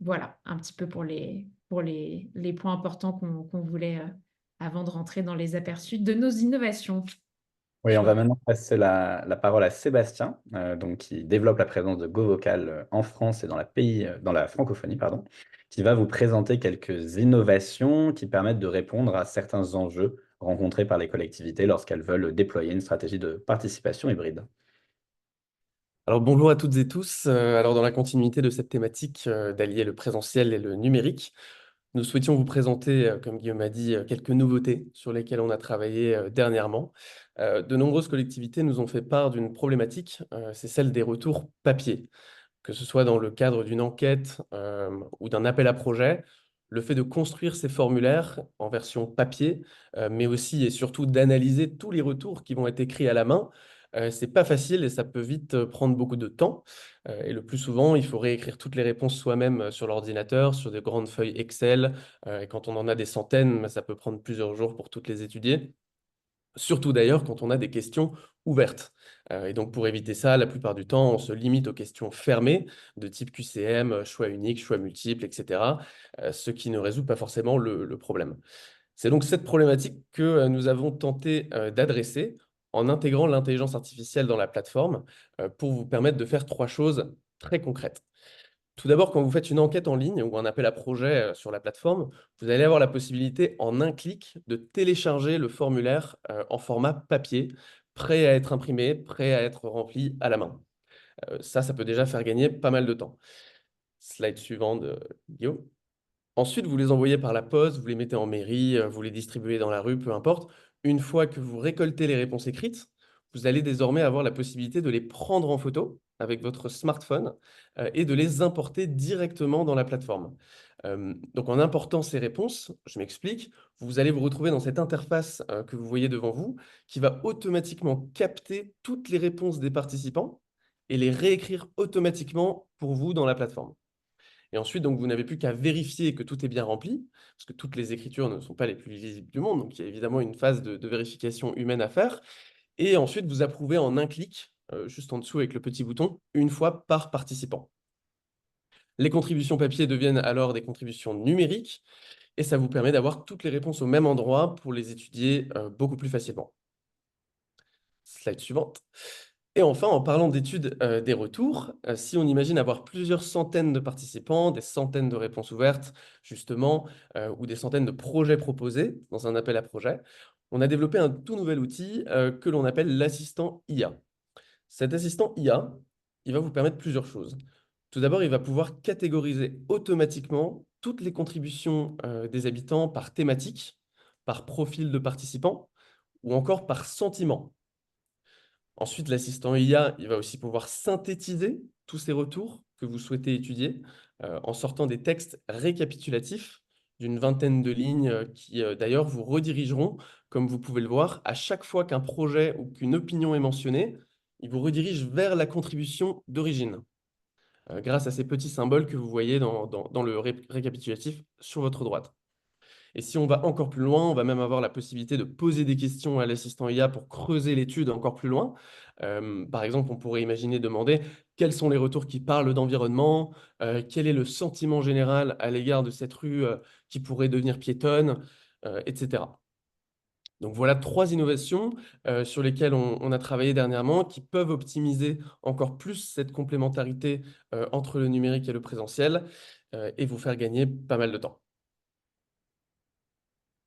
[SPEAKER 2] Voilà, un petit peu pour les points importants qu'on voulait avant de rentrer dans les aperçus de nos innovations.
[SPEAKER 1] Oui,
[SPEAKER 2] Je
[SPEAKER 1] on
[SPEAKER 2] vous
[SPEAKER 1] va maintenant passer la parole à Sébastien, donc, qui développe la présence de GoVocal en France et dans la francophonie, pardon, qui va vous présenter quelques innovations qui permettent de répondre à certains enjeux rencontrés par les collectivités lorsqu'elles veulent déployer une stratégie de participation hybride.
[SPEAKER 5] Alors bonjour à toutes et tous. Alors dans la continuité de cette thématique d'allier le présentiel et le numérique, nous souhaitions vous présenter, comme Guillaume a dit, quelques nouveautés sur lesquelles on a travaillé dernièrement. De nombreuses collectivités nous ont fait part d'une problématique, c'est celle des retours papier. Que ce soit dans le cadre d'une enquête ou d'un appel à projet, le fait de construire ces formulaires en version papier, mais aussi et surtout d'analyser tous les retours qui vont être écrits à la main, c'est pas facile et ça peut vite prendre beaucoup de temps. Et le plus souvent, il faut réécrire toutes les réponses soi-même sur l'ordinateur, sur des grandes feuilles Excel. Et quand on en a des centaines, ça peut prendre plusieurs jours pour toutes les étudier. Surtout d'ailleurs quand on a des questions ouvertes. Et donc pour éviter ça, la plupart du temps, on se limite aux questions fermées de type QCM, choix unique, choix multiple, etc. Ce qui ne résout pas forcément le problème. C'est donc cette problématique que nous avons tenté d'adresser en intégrant l'intelligence artificielle dans la plateforme pour vous permettre de faire 3 choses très concrètes. Tout d'abord, quand vous faites une enquête en ligne ou un appel à projet sur la plateforme, vous allez avoir la possibilité en un clic de télécharger le formulaire en format papier, prêt à être imprimé, prêt à être rempli à la main. Ça peut déjà faire gagner pas mal de temps. Slide suivant de Guillaume. Ensuite, vous les envoyez par la poste, vous les mettez en mairie, vous les distribuez dans la rue, peu importe. Une fois que vous récoltez les réponses écrites, vous allez désormais avoir la possibilité de les prendre en photo avec votre smartphone et de les importer directement dans la plateforme. Donc en important ces réponses, je m'explique, vous allez vous retrouver dans cette interface que vous voyez devant vous qui va automatiquement capter toutes les réponses des participants et les réécrire automatiquement pour vous dans la plateforme. Et ensuite, donc, vous n'avez plus qu'à vérifier que tout est bien rempli, parce que toutes les écritures ne sont pas les plus lisibles du monde, donc il y a évidemment une phase de vérification humaine à faire. Et ensuite, vous approuvez en un clic, juste en dessous avec le petit bouton, une fois par participant. Les contributions papier deviennent alors des contributions numériques, et ça vous permet d'avoir toutes les réponses au même endroit pour les étudier beaucoup plus facilement. Slide suivante. Et enfin, en parlant d'études des retours, si on imagine avoir plusieurs centaines de participants, des centaines de réponses ouvertes, justement, ou des centaines de projets proposés dans un appel à projet, on a développé un tout nouvel outil que l'on appelle l'assistant IA. Cet assistant IA, il va vous permettre plusieurs choses. Tout d'abord, il va pouvoir catégoriser automatiquement toutes les contributions des habitants par thématique, par profil de participants, ou encore par sentiment. Ensuite, l'assistant IA, il va aussi pouvoir synthétiser tous ces retours que vous souhaitez étudier en sortant des textes récapitulatifs d'une vingtaine de lignes qui, d'ailleurs, vous redirigeront, comme vous pouvez le voir, à chaque fois qu'un projet ou qu'une opinion est mentionnée, il vous redirige vers la contribution d'origine. grâce à ces petits symboles que vous voyez dans le récapitulatif sur votre droite. Et si on va encore plus loin, on va même avoir la possibilité de poser des questions à l'assistant IA pour creuser l'étude encore plus loin. Par exemple, on pourrait imaginer demander quels sont les retours qui parlent d'environnement, quel est le sentiment général à l'égard de cette rue qui pourrait devenir piétonne, etc. Donc voilà 3 innovations sur lesquelles on a travaillé dernièrement qui peuvent optimiser encore plus cette complémentarité entre le numérique et le présentiel et vous faire gagner pas mal de temps.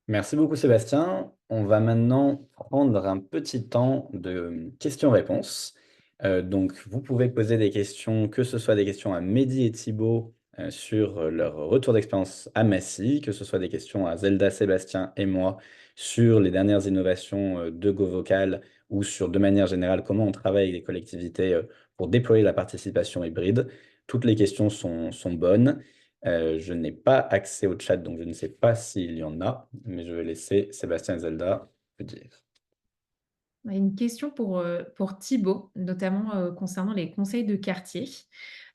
[SPEAKER 1] Merci beaucoup Sébastien. On va maintenant prendre un petit temps de questions-réponses. Donc, vous pouvez poser des questions, que ce soit des questions à Mehdi et Thibaut sur leur retour d'expérience à Massy, que ce soit des questions à Zelda, Sébastien et moi sur les dernières innovations de GoVocal ou sur, de manière générale, comment on travaille avec les collectivités pour déployer la participation hybride. Toutes les questions sont bonnes. Je n'ai pas accès au chat, donc je ne sais pas s'il y en a, mais je vais laisser Sébastien et Zelda le dire.
[SPEAKER 2] Une question pour Thibaut, notamment concernant les conseils de quartier.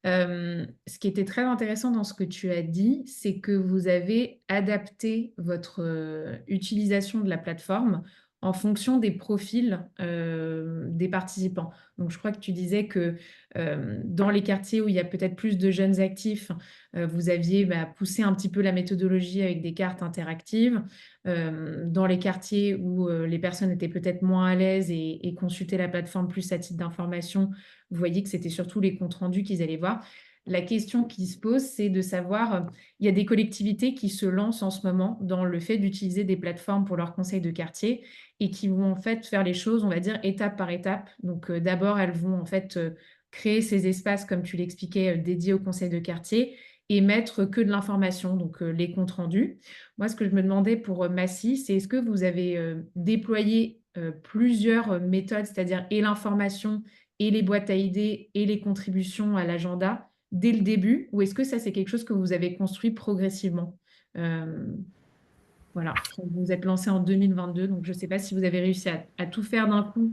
[SPEAKER 2] Ce qui était très intéressant dans ce que tu as dit, c'est que vous avez adapté votre utilisation de la plateforme en fonction des profils des participants. Donc, je crois que tu disais que dans les quartiers où il y a peut-être plus de jeunes actifs, vous aviez poussé un petit peu la méthodologie avec des cartes interactives. Dans les quartiers où les personnes étaient peut-être moins à l'aise et consultaient la plateforme plus à titre d'information, vous voyez que c'était surtout les comptes rendus qu'ils allaient voir. La question qui se pose, c'est de savoir, il y a des collectivités qui se lancent en ce moment dans le fait d'utiliser des plateformes pour leurs conseils de quartier et qui vont en fait faire les choses, on va dire, étape par étape. Donc d'abord, elles vont en fait créer ces espaces, comme tu l'expliquais, dédiés aux conseils de quartier et mettre que de l'information, donc les comptes rendus. Moi, ce que je me demandais pour Massy, c'est est-ce que vous avez déployé plusieurs méthodes, c'est-à-dire et l'information et les boîtes à idées et les contributions à l'agenda dès le début, ou est-ce que ça, c'est quelque chose que vous avez construit progressivement? Euh, voilà, vous vous êtes lancé en 2022, donc je ne sais pas si vous avez réussi à tout faire d'un coup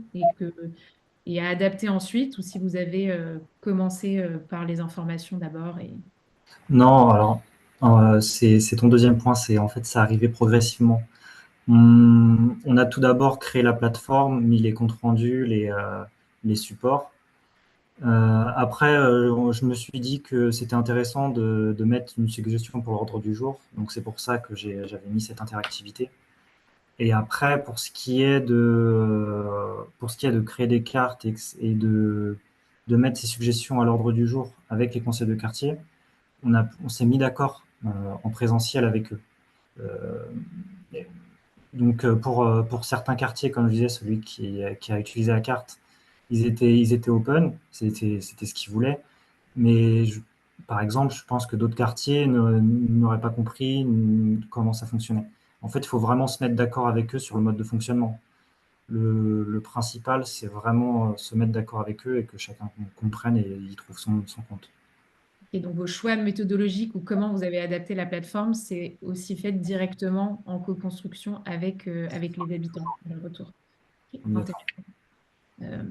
[SPEAKER 2] et à adapter ensuite, ou si vous avez commencé par les informations d'abord.
[SPEAKER 4] Non, alors, c'est ton deuxième point, c'est en fait, ça arrivait progressivement. On a tout d'abord créé la plateforme, mis les comptes rendus, les supports. Après, je me suis dit que c'était intéressant de mettre une suggestion pour l'ordre du jour. Donc, c'est pour ça que j'avais mis cette interactivité. Et après, pour ce qui est de créer des cartes et de mettre ces suggestions à l'ordre du jour avec les conseils de quartier, on s'est mis d'accord en présentiel avec eux. Euh, donc pour certains quartiers, comme je disais, celui qui a utilisé la carte, ils étaient open, c'était ce qu'ils voulaient. Mais par exemple, je pense que d'autres quartiers n'auraient pas compris comment ça fonctionnait. En fait, il faut vraiment se mettre d'accord avec eux sur le mode de fonctionnement. Le principal, c'est vraiment se mettre d'accord avec eux et que chacun comprenne et y trouve son compte.
[SPEAKER 2] Et donc, vos choix méthodologiques ou comment vous avez adapté la plateforme, c'est aussi fait directement en co-construction avec les habitants dans le retour. Ok, intéressant. Euh,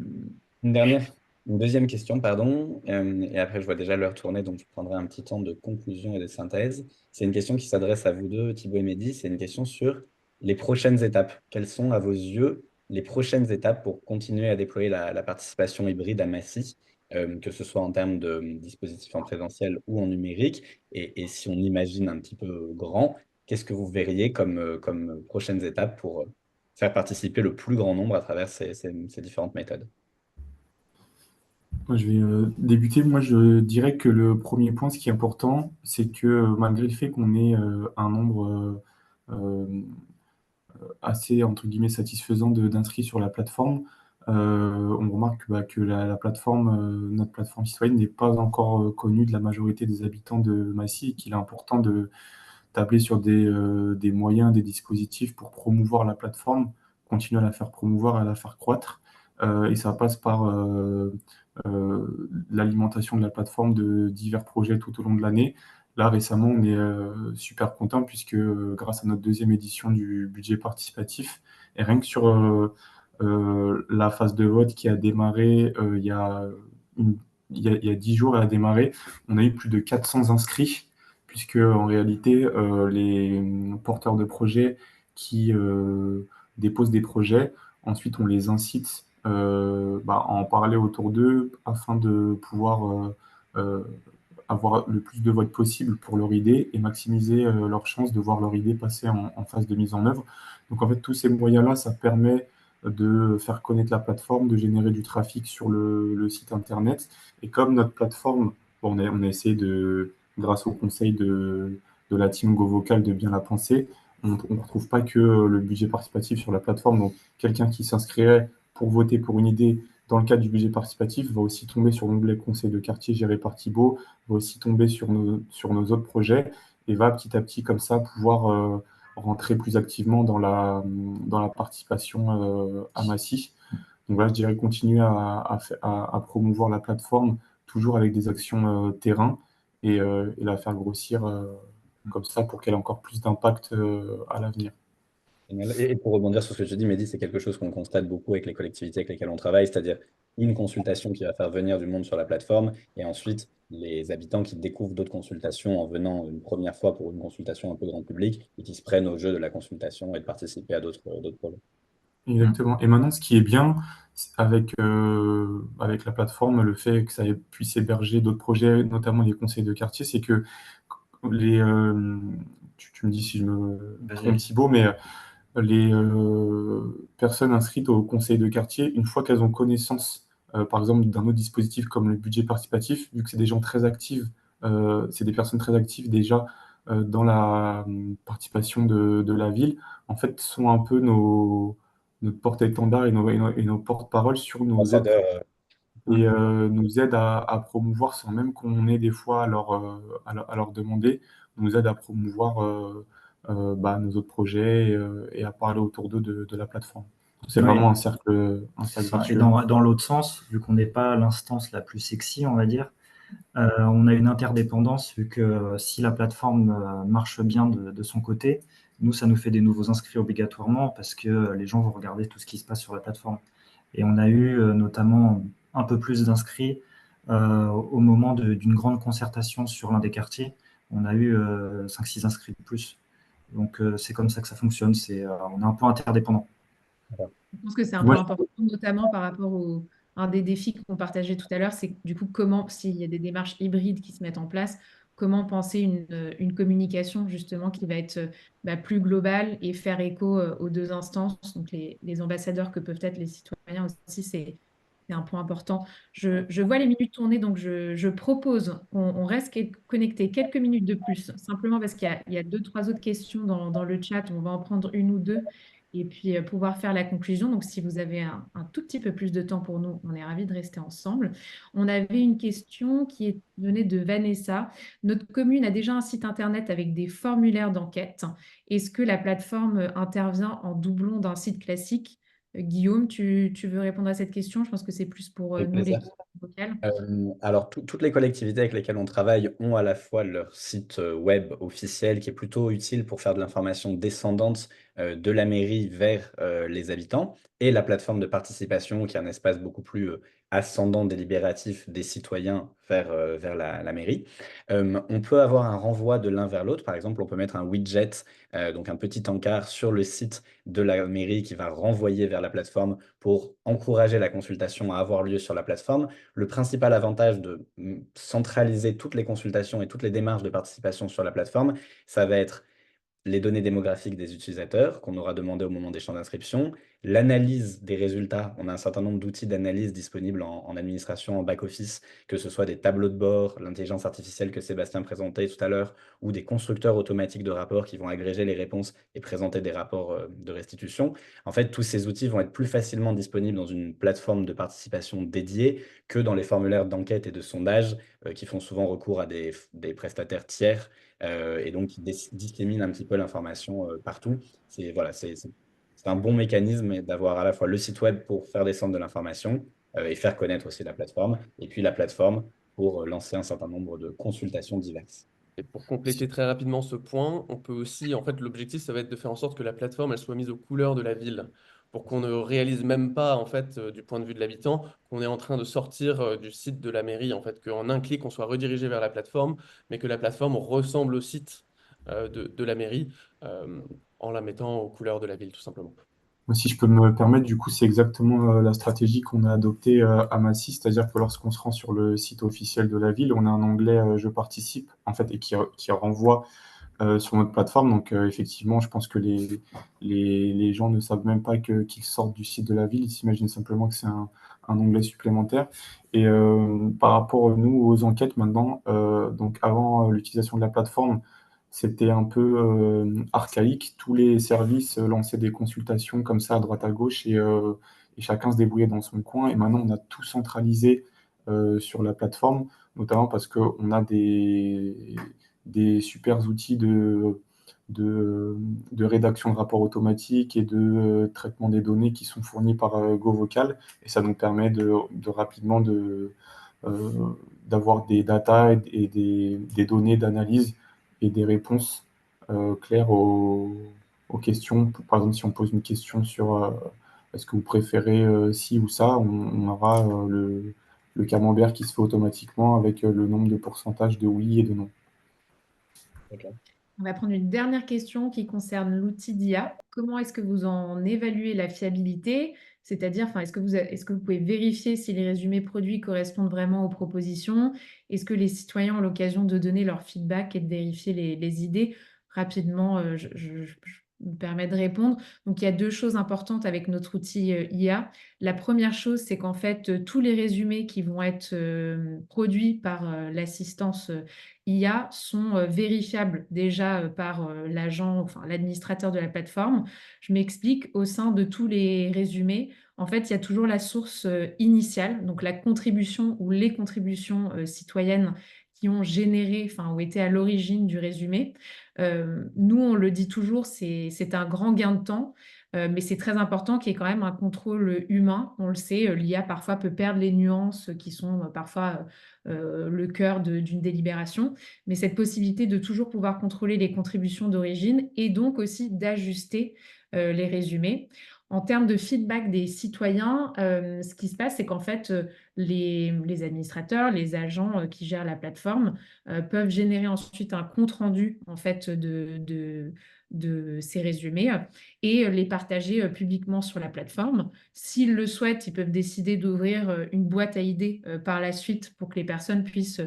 [SPEAKER 1] Une deuxième question, pardon, et après je vois déjà l'heure tourner, donc je prendrai un petit temps de conclusion et de synthèse. C'est une question qui s'adresse à vous deux, Thibaut et Mehdi, c'est une question sur les prochaines étapes. Quelles sont, à vos yeux, les prochaines étapes pour continuer à déployer la participation hybride à Massy, que ce soit en termes de dispositifs en présentiel ou en numérique, et si on imagine un petit peu grand, qu'est-ce que vous verriez comme prochaines étapes pour faire participer le plus grand nombre à travers ces différentes méthodes?
[SPEAKER 3] Moi, je vais débuter. Moi, je dirais que le premier point, ce qui est important, c'est que malgré le fait qu'on ait un nombre euh, assez, entre guillemets, satisfaisant d'inscrits sur la plateforme, on remarque que la plateforme, notre plateforme citoyenne n'est pas encore connue de la majorité des habitants de Massy et qu'il est important de tabler sur des moyens, des dispositifs pour promouvoir la plateforme, continuer à la faire promouvoir, à la faire croître. Et ça passe par l'alimentation de la plateforme de divers projets tout au long de l'année. Là, récemment, on est super content puisque grâce à notre deuxième édition du budget participatif, et rien que sur la phase de vote qui a démarré il y a il y a 10 jours, elle a démarré. On a eu plus de 400 inscrits, puisque en réalité, les porteurs de projets qui déposent des projets, ensuite on les incite à en parler autour d'eux afin de pouvoir euh, avoir le plus de votes possible pour leur idée et maximiser leurs chances de voir leur idée passer en phase de mise en œuvre. Donc en fait, tous ces moyens-là, ça permet de faire connaître la plateforme, de générer du trafic sur le site internet. Et comme notre plateforme, bon, on a essayé de, grâce au conseil de la team GoVocal, de bien la penser, on ne retrouve pas que le budget participatif sur la plateforme. Donc quelqu'un qui s'inscrirait pour voter pour une idée dans le cadre du budget participatif va aussi tomber sur l'onglet conseil de quartier géré par Thibaut, va aussi tomber sur nos autres projets et va petit à petit comme ça pouvoir rentrer plus activement dans la participation à Massy. Donc là, je dirais continuer à promouvoir la plateforme toujours avec des actions terrain et la faire grossir comme ça pour qu'elle ait encore plus d'impact à l'avenir.
[SPEAKER 1] Génial. Et pour rebondir sur ce que tu dis, Mehdi, c'est quelque chose qu'on constate beaucoup avec les collectivités avec lesquelles on travaille, c'est-à-dire une consultation qui va faire venir du monde sur la plateforme et ensuite les habitants qui découvrent d'autres consultations en venant une première fois pour une consultation un peu grand public et qui se prennent au jeu de la consultation et de participer à d'autres projets.
[SPEAKER 3] Exactement. Et maintenant, ce qui est bien avec la plateforme, le fait que ça puisse héberger d'autres projets, notamment des conseils de quartier, c'est que les, tu me dis si je me trompe, Thibaut, mais les personnes inscrites au conseil de quartier, une fois qu'elles ont connaissance, par exemple, d'un autre dispositif comme le budget participatif, vu que c'est des gens très actifs, c'est des personnes très actives déjà dans la participation de la ville, en fait, sont un peu notre porte-étendard et nos porte-parole sur nos autres
[SPEAKER 1] Ambassadeur,
[SPEAKER 3] et nous aident à promouvoir sans même qu'on ait des fois à leur demander, nous aident à promouvoir nos autres projets et à parler autour d'eux de la plateforme. C'est
[SPEAKER 4] Oui,
[SPEAKER 3] vraiment un cercle
[SPEAKER 4] ça. Et
[SPEAKER 3] vertueux.
[SPEAKER 4] dans l'autre sens, vu qu'on n'est pas l'instance la plus sexy, on va dire, on a une interdépendance, vu que si la plateforme marche bien de son côté, nous, ça nous fait des nouveaux inscrits obligatoirement parce que les gens vont regarder tout ce qui se passe sur la plateforme. Et on a eu notamment un peu plus d'inscrits au moment d'une grande concertation sur l'un des quartiers. On a eu 5-6 inscrits de plus. Donc c'est comme ça que ça fonctionne. On est un peu interdépendant.
[SPEAKER 2] Je pense que c'est un
[SPEAKER 3] Moi,
[SPEAKER 2] point important, notamment par rapport au un des défis qu'on partageait tout à l'heure, c'est du coup comment, s'il y a des démarches hybrides qui se mettent en place, comment penser une communication justement qui va être plus globale et faire écho aux deux instances, donc les ambassadeurs que peuvent être les citoyens aussi, c'est un point important. Je vois les minutes tourner, donc je propose qu'on reste connecté quelques minutes de plus, simplement parce qu'il y a deux, trois autres questions dans le chat, on va en prendre une ou deux et puis pouvoir faire la conclusion. Donc, si vous avez un tout petit peu plus de temps pour nous, on est ravis de rester ensemble. On avait une question venait de Vanessa. Notre commune a déjà un site internet avec des formulaires d'enquête. Est-ce que la plateforme intervient en doublon d'un site classique? Guillaume, tu veux répondre à cette question? Je pense que c'est plus pour
[SPEAKER 1] avec
[SPEAKER 2] nous,
[SPEAKER 1] plaisir.
[SPEAKER 2] l'équipe vocale.
[SPEAKER 1] Alors, toutes les collectivités avec lesquelles on travaille ont à la fois leur site web officiel qui est plutôt utile pour faire de l'information descendante de la mairie vers les habitants et la plateforme de participation qui est un espace beaucoup plus ascendant délibératif des citoyens vers la mairie. On peut avoir un renvoi de l'un vers l'autre. Par exemple, on peut mettre un widget, donc un petit encart sur le site de la mairie qui va renvoyer vers la plateforme pour encourager la consultation à avoir lieu sur la plateforme. Le principal avantage de centraliser toutes les consultations et toutes les démarches de participation sur la plateforme, ça va être les données démographiques des utilisateurs qu'on aura demandé au moment des champs d'inscription, l'analyse des résultats. On a un certain nombre d'outils d'analyse disponibles en administration, en back-office, que ce soit des tableaux de bord, l'intelligence artificielle que Sébastien présentait tout à l'heure, ou des constructeurs automatiques de rapports qui vont agréger les réponses et présenter des rapports de restitution. En fait, tous ces outils vont être plus facilement disponibles dans une plateforme de participation dédiée que dans les formulaires d'enquête et de sondage qui font souvent recours à des prestataires tiers et donc qui dissémine un petit peu l'information partout. C'est un bon mécanisme d'avoir à la fois le site web pour faire descendre de l'information et faire connaître aussi la plateforme, et puis la plateforme pour lancer un certain nombre de consultations diverses.
[SPEAKER 5] Et pour compléter très rapidement ce point, on peut aussi, en fait, l'objectif, ça va être de faire en sorte que la plateforme, elle soit mise aux couleurs de la ville. pour qu'on ne réalise même pas, en fait, du point de vue de l'habitant, qu'on est en train de sortir du site de la mairie, en fait, qu'en un clic, on soit redirigé vers la plateforme, mais que la plateforme ressemble au site de la mairie euh, en la mettant aux couleurs de la ville, tout simplement.
[SPEAKER 3] Moi, si je peux me permettre, du coup, c'est exactement la stratégie qu'on a adoptée à Massy, c'est-à-dire que lorsqu'on se rend sur le site officiel de la ville, on a un onglet Je participe, en fait, et qui renvoie sur notre plateforme. Donc, effectivement, je pense que les gens ne savent même pas qu'ils sortent du site de la ville. Ils s'imaginent simplement que c'est un onglet supplémentaire. Et par rapport, nous, aux enquêtes maintenant, donc avant l'utilisation de la plateforme, c'était un peu archaïque. Tous les services lançaient des consultations comme ça à droite à gauche et chacun se débrouillait dans son coin. Et maintenant, on a tout centralisé sur la plateforme, notamment parce qu'on a des super outils de rédaction de rapports automatiques et de traitement des données qui sont fournis par GoVocal. Et ça nous permet de rapidement euh, d'avoir des datas et des données d'analyse et des réponses claires aux questions. Par exemple, si on pose une question sur est-ce que vous préférez ci ou ça, on aura le camembert qui se fait automatiquement avec le nombre de pourcentage de oui et de non.
[SPEAKER 2] On va prendre une dernière question qui concerne l'outil d'IA. Comment est-ce que vous en évaluez la fiabilité? C'est-à-dire, enfin, est-ce que vous pouvez vérifier si les résumés produits correspondent vraiment aux propositions? Est-ce que les citoyens ont l'occasion de donner leur feedback et de vérifier les idées? Rapidement, je me permets de répondre. Donc, il y a deux choses importantes avec notre outil IA. La première chose, c'est qu'en fait, tous les résumés qui vont être produits par l'assistance IA sont vérifiables déjà par l'agent, enfin l'administrateur de la plateforme. Je m'explique, au sein de tous les résumés, en fait, il y a toujours la source initiale, donc la contribution ou les contributions citoyennes qui ont généré, enfin, ont été à l'origine du résumé. Nous, on le dit toujours, c'est un grand gain de temps. Mais c'est très important qu'il y ait quand même un contrôle humain. On le sait, l'IA parfois peut perdre les nuances qui sont parfois le cœur d'une délibération. Mais cette possibilité de toujours pouvoir contrôler les contributions d'origine et donc aussi d'ajuster les résumés. En termes de feedback des citoyens, ce qui se passe, c'est qu'en fait, les administrateurs, les agents qui gèrent la plateforme peuvent générer ensuite un compte-rendu en fait, de ces résumés et les partager publiquement sur la plateforme. S'ils le souhaitent, ils peuvent décider d'ouvrir une boîte à idées par la suite pour que les personnes puissent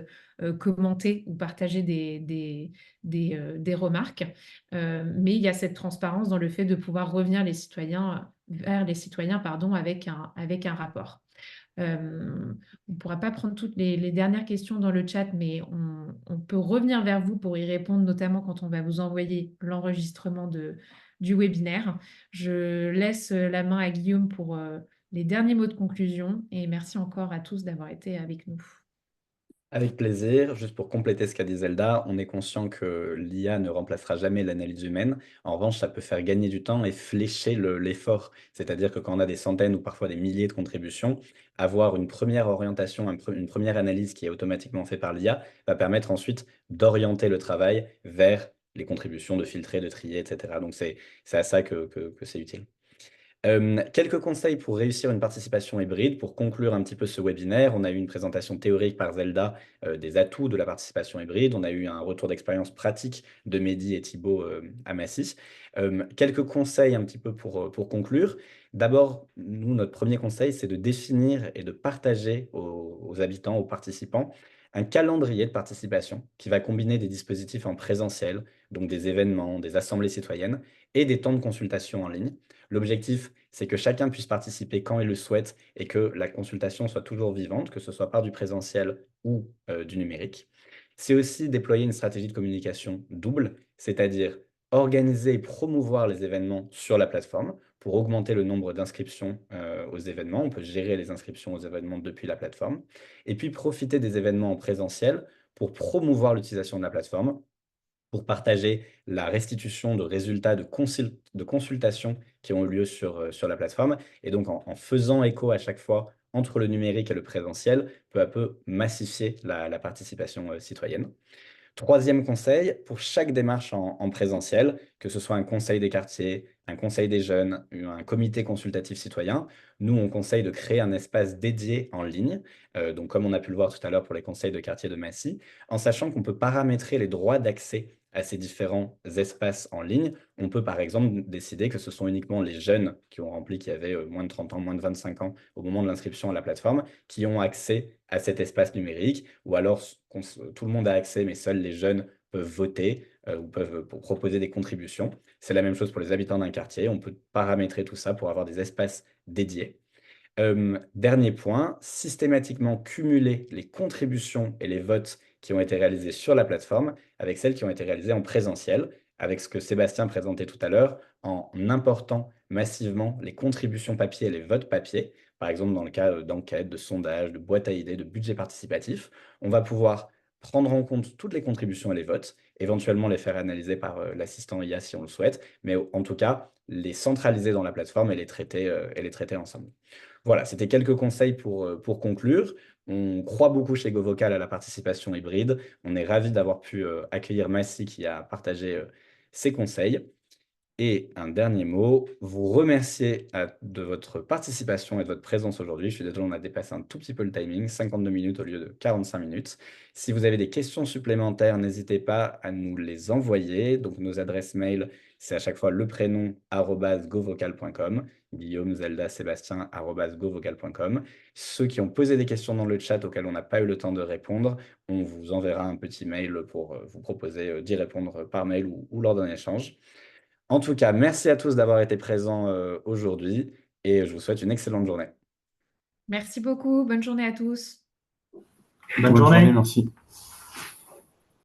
[SPEAKER 2] commenter ou partager des remarques. Mais il y a cette transparence dans le fait de pouvoir revenir vers les citoyens pardon, avec un rapport. On ne pourra pas prendre toutes les dernières questions dans le chat, mais on peut revenir vers vous pour y répondre, notamment quand on va vous envoyer l'enregistrement du webinaire. Je laisse la main à Guillaume pour les derniers mots de conclusion et merci encore à tous d'avoir été avec nous.
[SPEAKER 1] Avec plaisir. Juste pour compléter ce qu'a dit Zelda, on est conscient que l'IA ne remplacera jamais l'analyse humaine. En revanche, ça peut faire gagner du temps et flécher l'effort. C'est-à-dire que quand on a des centaines ou parfois des milliers de contributions, avoir une première orientation, une première analyse qui est automatiquement faite par l'IA va permettre ensuite d'orienter le travail vers les contributions, de filtrer, de trier, etc. Donc c'est à ça que c'est utile. Quelques conseils pour réussir une participation hybride. Pour conclure un petit peu ce webinaire, on a eu une présentation théorique par Zelda des atouts de la participation hybride. On a eu un retour d'expérience pratique de Mehdi et Thibaut à Massy. Quelques conseils un petit peu pour conclure. D'abord, nous, notre premier conseil, c'est de définir et de partager aux habitants, aux participants, un calendrier de participation qui va combiner des dispositifs en présentiel, donc des événements, des assemblées citoyennes, et des temps de consultation en ligne. L'objectif, c'est que chacun puisse participer quand il le souhaite et que la consultation soit toujours vivante, que ce soit par du présentiel ou du numérique. C'est aussi déployer une stratégie de communication double, c'est-à-dire organiser et promouvoir les événements sur la plateforme pour augmenter le nombre d'inscriptions aux événements. On peut gérer les inscriptions aux événements depuis la plateforme. Et puis profiter des événements en présentiel pour promouvoir l'utilisation de la plateforme, pour partager la restitution de résultats de consultations qui ont eu lieu sur la plateforme. Et donc, en faisant écho à chaque fois entre le numérique et le présentiel, peu à peu massifier la participation citoyenne. Troisième conseil, pour chaque démarche en présentiel, que ce soit un conseil des quartiers, un conseil des jeunes, un comité consultatif citoyen, nous, on conseille de créer un espace dédié en ligne, donc comme on a pu le voir tout à l'heure pour les conseils de quartier de Massy, en sachant qu'on peut paramétrer les droits d'accès à ces différents espaces en ligne. On peut par exemple décider que ce sont uniquement les jeunes qui ont rempli, qui avaient moins de 30 ans, moins de 25 ans au moment de l'inscription à la plateforme, qui ont accès à cet espace numérique, ou alors tout le monde a accès, mais seuls les jeunes peuvent voter ou peuvent proposer des contributions. C'est la même chose pour les habitants d'un quartier. On peut paramétrer tout ça pour avoir des espaces dédiés. Dernier point, systématiquement cumuler les contributions et les votes qui ont été réalisés sur la plateforme avec celles qui ont été réalisées en présentiel, avec ce que Sébastien présentait tout à l'heure, en important massivement les contributions papier et les votes papier. Par exemple, dans le cas d'enquêtes, de sondages, de boîtes à idées, de budget participatif, on va pouvoir prendre en compte toutes les contributions et les votes, éventuellement les faire analyser par l'assistant IA si on le souhaite, mais en tout cas, les centraliser dans la plateforme et les traiter ensemble. Voilà, c'était quelques conseils pour conclure. On croit beaucoup chez GoVocal à la participation hybride. On est ravis d'avoir pu accueillir Massy qui a partagé ses conseils. Et un dernier mot, vous remercier de votre participation et de votre présence aujourd'hui. Je suis désolé, on a dépassé un tout petit peu le timing, 52 minutes au lieu de 45 minutes. Si vous avez des questions supplémentaires, n'hésitez pas à nous les envoyer. Donc nos adresses mail, c'est à chaque fois le prénom @govocal.com, Guillaume, Zelda, Sébastien @govocal.com. Ceux qui ont posé des questions dans le chat auxquelles on n'a pas eu le temps de répondre, on vous enverra un petit mail pour vous proposer d'y répondre par mail ou lors d'un échange. En tout cas, merci à tous d'avoir été présents aujourd'hui et je vous souhaite une excellente journée.
[SPEAKER 2] Merci beaucoup. Bonne journée à tous.
[SPEAKER 4] Bonne
[SPEAKER 3] Bonne
[SPEAKER 4] journée.
[SPEAKER 3] journée, merci.